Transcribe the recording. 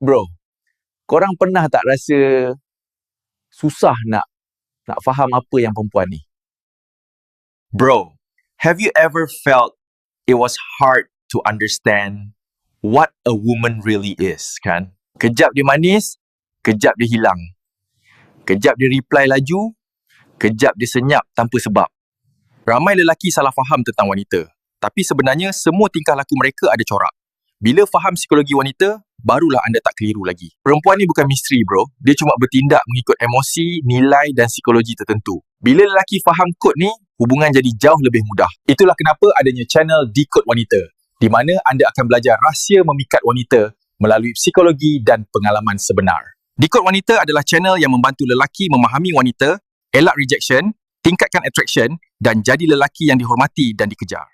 Bro, korang pernah tak rasa susah nak faham apa yang perempuan ni? Bro, have you ever felt it was hard to understand what a woman really is, kan? Kejap dia manis, kejap dia hilang. Kejap dia reply laju, kejap dia senyap tanpa sebab. Ramai lelaki salah faham tentang wanita. Tapi sebenarnya semua tingkah laku mereka ada corak. Bila faham psikologi wanita, barulah anda tak keliru lagi. Perempuan ni bukan misteri, bro. Dia cuma bertindak mengikut emosi, nilai dan psikologi tertentu. Bila lelaki faham kod ni, hubungan jadi jauh lebih mudah. Itulah kenapa adanya channel Decode Wanita, di mana anda akan belajar rahsia memikat wanita melalui psikologi dan pengalaman sebenar. Decode Wanita adalah channel yang membantu lelaki memahami wanita, elak rejection, tingkatkan attraction dan jadi lelaki yang dihormati dan dikejar.